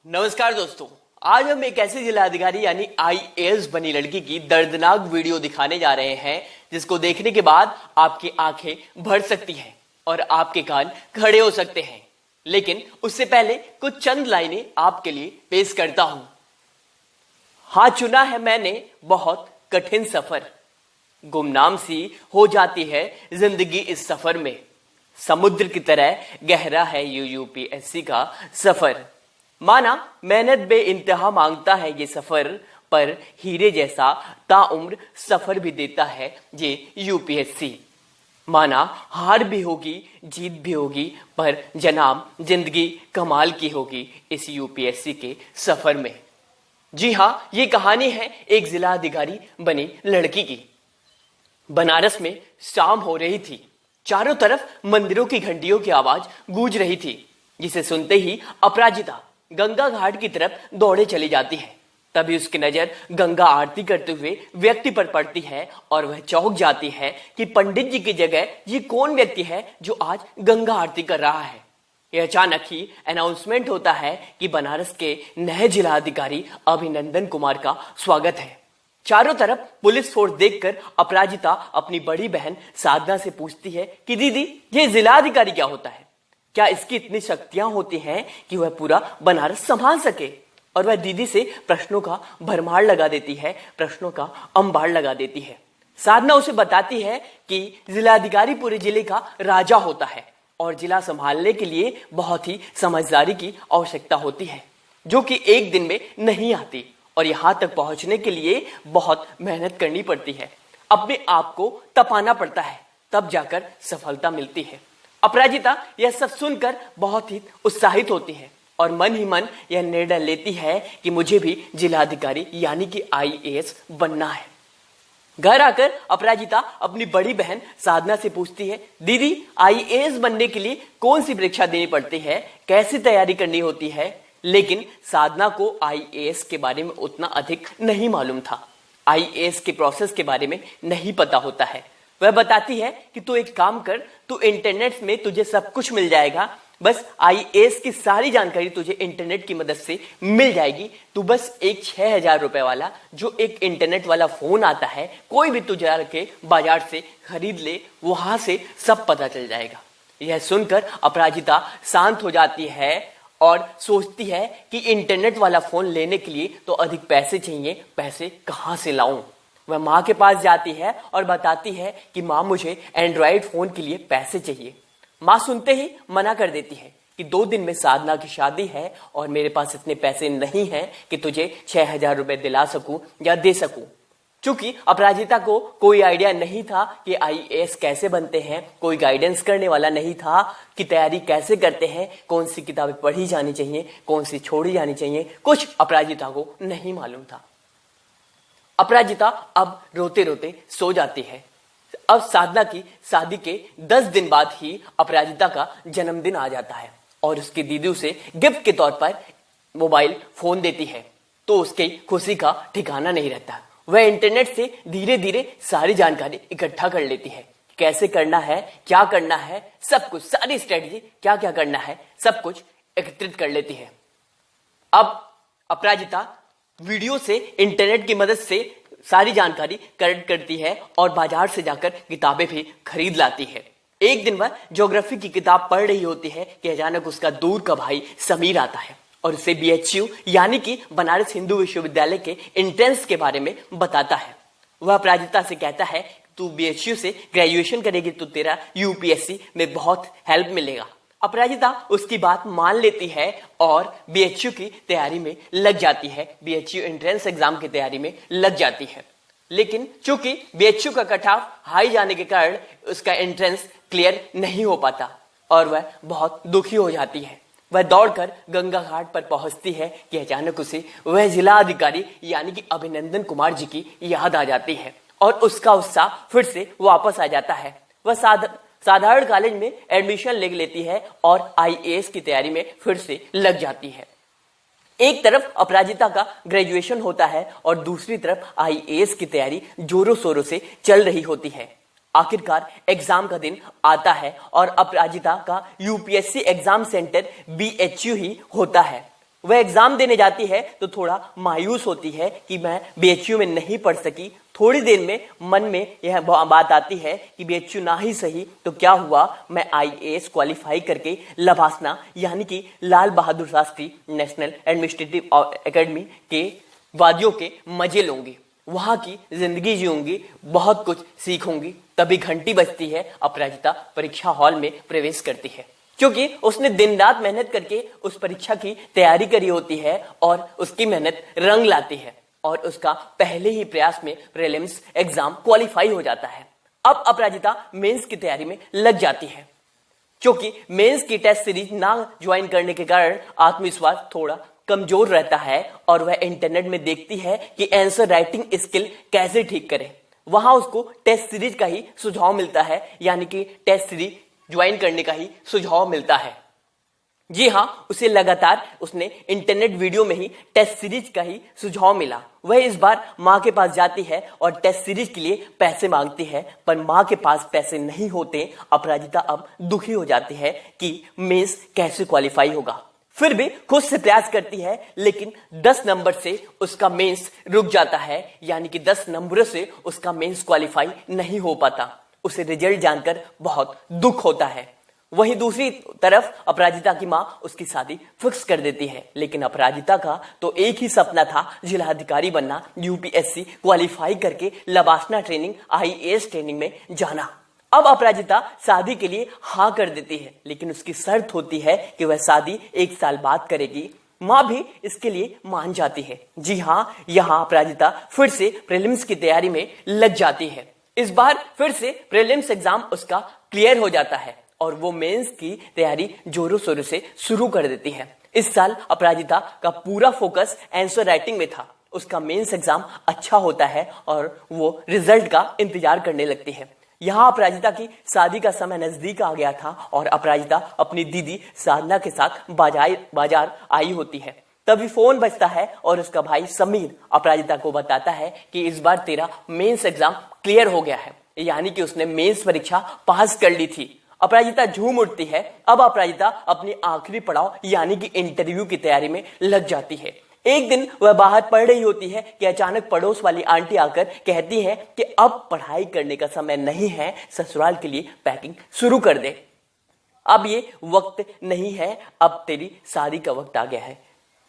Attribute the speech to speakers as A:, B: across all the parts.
A: नमस्कार दोस्तों, आज हम एक ऐसे जिला अधिकारी यानी आईएएस बनी लड़की की दर्दनाक वीडियो दिखाने जा रहे हैं जिसको देखने के बाद आपकी आंखें भर सकती हैं और आपके कान खड़े हो सकते हैं। लेकिन उससे पहले कुछ चंद लाइनें आपके लिए पेश करता हूं। हाँ, चुना है मैंने बहुत कठिन सफर, गुमनाम सी हो जाती है जिंदगी इस सफर में। समुद्र की तरह गहरा है यूपीएससी का सफर। माना मेहनत बे इंतहा मांगता है ये सफर, पर हीरे जैसा ताउम्र सफर भी देता है ये यूपीएससी। माना हार भी होगी जीत भी होगी, पर जनाब जिंदगी कमाल की होगी इस यूपीएससी के सफर में। जी हाँ, ये कहानी है एक जिला अधिकारी बनी लड़की की। बनारस में शाम हो रही थी। चारों तरफ मंदिरों की घंटियों की आवाज गूंज रही थी, जिसे सुनते ही अपराजिता गंगा घाट की तरफ दौड़े चली जाती है। तभी उसकी नजर गंगा आरती करते हुए व्यक्ति पर पड़ती है और वह चौंक जाती है कि पंडित जी की जगह ये कौन व्यक्ति है जो आज गंगा आरती कर रहा है। यह अचानक ही अनाउंसमेंट होता है कि बनारस के नए जिला अधिकारी अभिनंदन कुमार का स्वागत है। चारों तरफ पुलिस फोर्स देखकर अपराजिता अपनी बड़ी बहन साधना से पूछती है कि दीदी, ये जिला अधिकारी क्या होता है? क्या इसकी इतनी शक्तियां होती हैं कि वह पूरा बनारस संभाल सके? और वह दीदी से प्रश्नों का भरमार लगा देती है, प्रश्नों का अंबार लगा देती है। साधना उसे बताती है कि जिलाधिकारी पूरे जिले का राजा होता है और जिला संभालने के लिए बहुत ही समझदारी की आवश्यकता होती है, जो कि एक दिन में नहीं आती और यहां तक पहुंचने के लिए बहुत मेहनत करनी पड़ती है। अपने आप को तपाना पड़ता है, तब जाकर सफलता मिलती है। अपराजिता यह सब सुनकर बहुत ही उत्साहित होती है और मन ही मन यह निर्णय लेती है कि मुझे भी जिलाधिकारी यानी कि आईएएस बनना है। घर आकर अपराजिता अपनी बड़ी बहन साधना से पूछती है, दीदी, आईएएस बनने के लिए कौन सी परीक्षा देनी पड़ती है, कैसी तैयारी करनी होती है? लेकिन साधना को आईएएस के बारे में उतना अधिक नहीं मालूम था। आईएएस के प्रोसेस के बारे में नहीं पता होता है। वह बताती है कि तू एक काम कर, तू इंटरनेट में तुझे सब कुछ मिल जाएगा। बस आईएएस की सारी जानकारी तुझे इंटरनेट की मदद से मिल जाएगी। तू बस एक 6,000 रुपए वाला जो एक इंटरनेट वाला फोन आता है, कोई भी तू जाके बाजार से खरीद ले, वहां से सब पता चल जाएगा। यह सुनकर अपराजिता शांत हो जाती है और सोचती है कि इंटरनेट वाला फोन लेने के लिए तो अधिक पैसे चाहिए, पैसे कहां से लाऊं? वह माँ के पास जाती है और बताती है कि माँ, मुझे एंड्रॉइड फोन के लिए पैसे चाहिए। माँ सुनते ही मना कर देती है कि 2 दिन में साधना की शादी है और मेरे पास इतने पैसे नहीं हैं कि तुझे 6,000 रुपए दिला सकूं या दे सकूं। चूंकि अपराजिता को कोई आइडिया नहीं था कि आईएएस कैसे बनते हैं, कोई गाइडेंस करने वाला नहीं था कि तैयारी कैसे करते हैं, कौन सी किताबें पढ़ी जानी चाहिए, कौन सी छोड़ी जानी चाहिए, कुछ अपराजिता को नहीं मालूम था। अपराजिता अब रोते रोते सो जाती है। अब साधना की शादी के 10 दिन बाद ही अपराजिता का जन्मदिन आ जाता है और उसकी दीदी उसे गिफ्ट के तौर पर मोबाइल फोन देती है, तो उसकी खुशी का ठिकाना नहीं रहता। वह इंटरनेट से धीरे धीरे सारी जानकारी इकट्ठा कर लेती है, कैसे करना है, क्या करना है, सब कुछ, सारी स्ट्रेटजी, क्या क्या करना है, सब कुछ एकत्रित कर लेती है। अब अपराजिता वीडियो से, इंटरनेट की मदद से सारी जानकारी कलेक्ट करती है और बाजार से जाकर किताबें भी खरीद लाती है। एक दिन वह ज्योग्राफी की किताब पढ़ रही होती है कि अचानक उसका दूर का भाई समीर आता है और उसे बीएचयू यानी कि बनारस हिंदू विश्वविद्यालय के एंट्रेंस के बारे में बताता है। वह अपराजिता से कहता है, तू बीएचयू से ग्रेजुएशन करेगी तो तेरा यूपीएससी में बहुत हेल्प मिलेगा। अपराजिता उसकी बात मान लेती है और बीएचयू की तैयारी में लग जाती है, बीएचयू एंट्रेंस एग्जाम की तैयारी में लग जाती है। लेकिन चूंकि बीएचयू का कट ऑफ हाई जाने के कारण उसका एंट्रेंस क्लियर नहीं हो पाता और वह बहुत दुखी हो जाती है। वह दौड़कर गंगा घाट पर पहुंचती है कि अचानक उसे वह जिला अधिकारी यानी कि अभिनंदन कुमार जी की याद आ जाती है और उसका उत्साह फिर से वापस आ जाता है। वह साधारण कॉलेज में एडमिशन ले लेती है और आईएएस की तैयारी में फिर से लग जाती है। एक तरफ अपराजिता का ग्रेजुएशन होता है और दूसरी तरफ आईएएस की तैयारी जोरों शोरों से चल रही होती है। आखिरकार एग्जाम का दिन आता है और अपराजिता का यूपीएससी एग्जाम सेंटर बीएचयू ही होता है। वह एग्जाम देने जाती है तो थोड़ा मायूस होती है कि मैं बीएचयू में नहीं पढ़ सकी। थोड़ी देर में मन में यह बात आती है कि बीएचयू ना ही सही तो क्या हुआ, मैं आईएएस क्वालिफाई करके लवासना यानी कि Lal Bahadur Shastri national administrative academy के वादियों के मजे लूंगी, वहां की जिंदगी जीऊंगी, बहुत कुछ सीखूंगी। तभी घंटी बजती है, अपराजिता परीक्षा हॉल में प्रवेश करती है। क्योंकि उसने दिन रात मेहनत करके उस परीक्षा की तैयारी करी होती है और उसकी मेहनत रंग लाती है और उसका पहले ही प्रयास में प्रीलिम्स एग्जाम क्वालिफाई हो जाता है। अब अपराजिता मेंस की तैयारी में लग जाती है। क्योंकि मेंस की टेस्ट सीरीज ना ज्वाइन करने के कारण आत्मविश्वास थोड़ा कमजोर रहता है और वह इंटरनेट में देखती है कि आंसर राइटिंग स्किल कैसे ठीक करे। वहां उसको टेस्ट सीरीज का ही सुझाव मिलता है, यानी कि टेस्ट सीरीज ज्वाइन करने का ही सुझाव मिलता है। जी हां, उसे लगातार उसने इंटरनेट वीडियो में ही टेस्ट सीरीज का ही सुझाव मिला। वह इस बार मां के पास जाती है और टेस्ट सीरीज के लिए पैसे मांगती है, पर मां के पास पैसे नहीं होते। अपराजिता अब दुखी हो जाती है कि मेंस कैसे क्वालिफाई होगा। फिर भी खुद से प्रयास करती है, लेकिन 10 नंबर से उसका मेंस रुक जाता है, यानी कि 10 नंबरों से उसका मेंस क्वालिफाई नहीं हो पाता। उसे रिजल्ट जानकर बहुत दुख होता है। वहीं दूसरी तरफ अपराजिता की मां उसकी शादी फिक्स कर देती है, लेकिन अपराजिता का तो एक ही सपना था, जिलाधिकारी बनना, यूपीएससी क्वालिफाई करके लवासना ट्रेनिंग आईएएस ट्रेनिंग में जाना। अब अपराजिता शादी के लिए हाँ कर देती है, लेकिन उसकी शर्त होती है कि वह शादी 1 साल बाद करेगी। मां भी इसके लिए मान जाती है। जी हाँ, यहाँ अपराजिता फिर से प्रीलिम्स की तैयारी में लग जाती है। इस बार फिर से प्रीलिम्स एग्जाम उसका क्लियर हो जाता है और वो मेंस की तैयारी जोरों शोरों से शुरू कर देती है। इस साल अपराजिता का पूरा फोकस आंसर राइटिंग में था। उसका मेंस एग्जाम अच्छा होता है और वो रिजल्ट का इंतजार करने लगती है। यहाँ अपराजिता की शादी का समय नजदीक आ गया था और अपराजिता अपनी दीदी साधना के साथ बाजार आई होती है। तभी फोन बजता है और उसका भाई समीर अपराजिता को बताता है कि इस बार तेरा मेंस एग्जाम क्लियर हो गया है, यानी कि उसने मेंस परीक्षा पास कर ली थी। अपराजिता झूम उठती है। अब अपराजिता अपनी आखिरी पड़ाव यानी कि इंटरव्यू की तैयारी में लग जाती है। एक दिन वह बाहर पढ़ रही होती है कि अचानक पड़ोस वाली आंटी आकर कहती है कि अब पढ़ाई करने का समय नहीं है, ससुराल के लिए पैकिंग शुरू कर दे। अब ये वक्त नहीं है, अब तेरी शादी का वक्त आ गया है,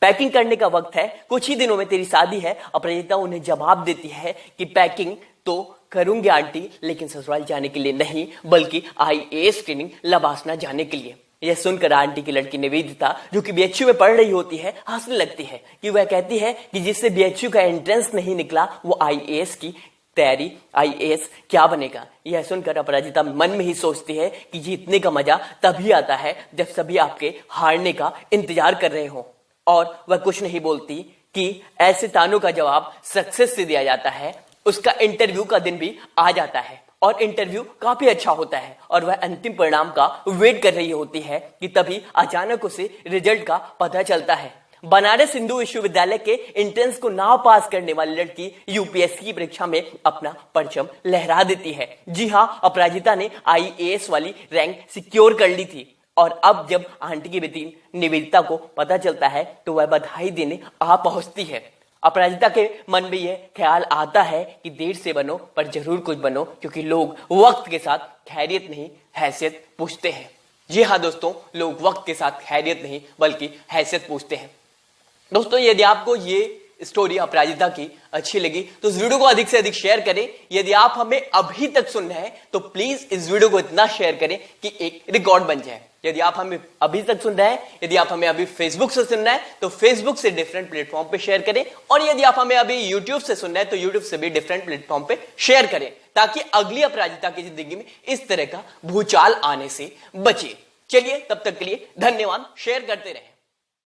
A: पैकिंग करने का वक्त है, कुछ ही दिनों में तेरी शादी है। अपराजिता उन्हें जवाब देती है कि पैकिंग तो करूंगी आंटी, लेकिन ससुराल जाने के लिए नहीं, बल्कि आईएएस ट्रेनिंग लवासना जाने के लिए। यह सुनकर आंटी की लड़की निवेदिता, जो कि बीएचयू में पढ़ रही होती है, हंसने लगती है कि वह कहती है कि जिससे बीएचयू का एंट्रेंस नहीं निकला वो आईएएस की तैयारी, आईएएस क्या बनेगा। यह सुनकर अपराजिता मन में ही सोचती है कि जीतने का मजा तभी आता है जब सभी आपके हारने का इंतजार कर रहे हो। और वह कुछ नहीं बोलती कि ऐसे तानों का जवाब सक्सेस से दिया जाता है। उसका इंटरव्यू का दिन भी आ जाता है और इंटरव्यू काफी अच्छा होता है और वह अंतिम परिणाम का वेट कर रही होती है कि तभी अचानक उसे रिजल्ट का पता चलता है। बनारस हिंदू विश्वविद्यालय के एंट्रेंस को ना पास करने वाली लड़की यूपीएससी की परीक्षा में अपना परचम लहरा देती है। जी हाँ, अपराजिता ने आईएएस वाली रैंक सिक्योर कर ली थी और अब जब आंटी की बेटी निवेदिता को पता चलता है तो वह बधाई देने आ पहुंचती है। अपराजिता के मन में यह ख्याल आता है कि देर से बनो पर जरूर कुछ बनो, क्योंकि लोग वक्त के साथ खैरियत नहीं हैसियत पूछते हैं। जी हाँ दोस्तों, लोग वक्त के साथ खैरियत नहीं बल्कि हैसियत पूछते हैं। दोस्तों, यदि आपको ये स्टोरी अपराजिता की अच्छी लगी तो इस वीडियो को अधिक से अधिक शेयर करें। यदि आप हमें अभी तक सुन रहे हैं तो प्लीज इस वीडियो को इतना शेयर करें कि एक रिकॉर्ड बन जाए। यदि आप हमें अभी तक सुन रहे हैं, यदि आप हमें अभी फेसबुक से सुन रहे हैं तो फेसबुक से डिफरेंट प्लेटफॉर्म पे शेयर करें, और यदि आप हमें अभी यूट्यूब से सुन रहे हैं तो यूट्यूब से भी डिफरेंट प्लेटफॉर्म पे शेयर करें, ताकि अगली अपराजिता की जिंदगी में इस तरह का भूचाल आने से बचे। चलिए, तब तक के लिए धन्यवाद। शेयर करते रहें।